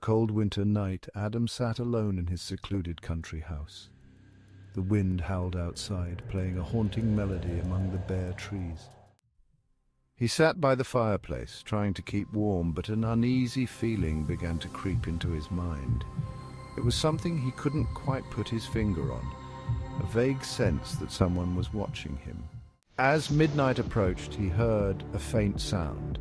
cold winter night, Adam sat alone in his secluded country house. The wind howled outside, playing a haunting melody among the bare trees. He sat by the fireplace, trying to keep warm, but an uneasy feeling began to creep into his mind. It was something he couldn't quite put his finger on, a vague sense that someone was watching him. As midnight approached, he heard a faint sound,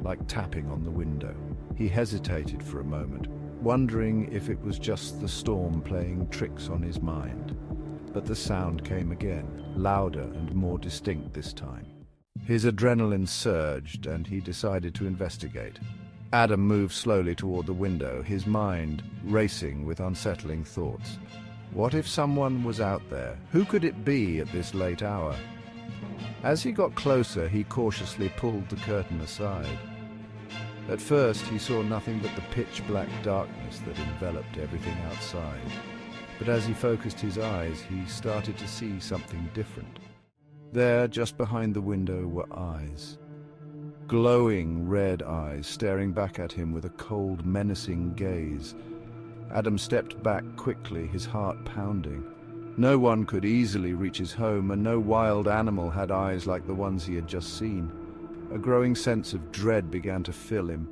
like tapping on the window. He hesitated for a moment, wondering if it was just the storm playing tricks on his mind. But the sound came again, louder and more distinct this time. His adrenaline surged, and he decided to investigate. Adam moved slowly toward the window, his mind racing with unsettling thoughts. What if someone was out there? Who could it be at this late hour? As he got closer, he cautiously pulled the curtain aside. At first, he saw nothing but the pitch-black darkness that enveloped everything outside. But as he focused his eyes, he started to see something different. There, just behind the window, were eyes. Glowing red eyes staring back at him with a cold, menacing gaze. Adam stepped back quickly, his heart pounding. No one could easily reach his home, and no wild animal had eyes like the ones he had just seen. A growing sense of dread began to fill him.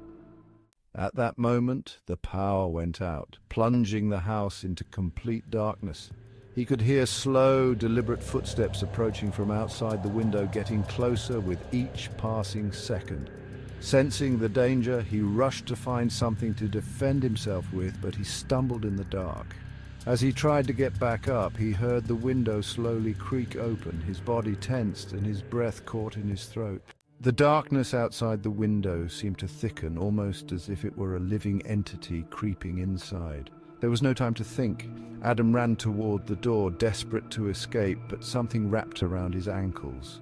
At that moment, the power went out, plunging the house into complete darkness. He could hear slow, deliberate footsteps approaching from outside the window, getting closer with each passing second. Sensing the danger, he rushed to find something to defend himself with, but he stumbled in the dark. As he tried to get back up, he heard the window slowly creak open. His body tensed and his breath caught in his throat. The darkness outside the window seemed to thicken, almost as if it were a living entity creeping inside. There was no time to think. Adam ran toward the door, desperate to escape, but something wrapped around his ankles.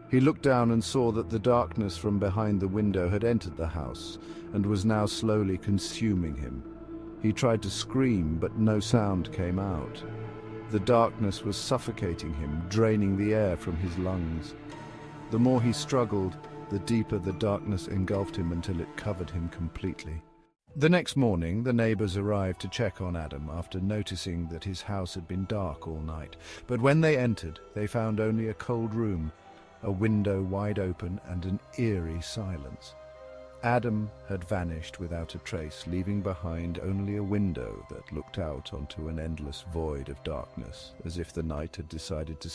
He looked down and saw that the darkness from behind the window had entered the house and was now slowly consuming him. He tried to scream, but no sound came out. The darkness was suffocating him, draining the air from his lungs. The more he struggled, the deeper the darkness engulfed him until it covered him completely. The next morning, the neighbors arrived to check on Adam after noticing that his house had been dark all night. But when they entered, they found only a cold room, a window wide open, and an eerie silence. Adam had vanished without a trace, leaving behind only a window that looked out onto an endless void of darkness, as if the night had decided to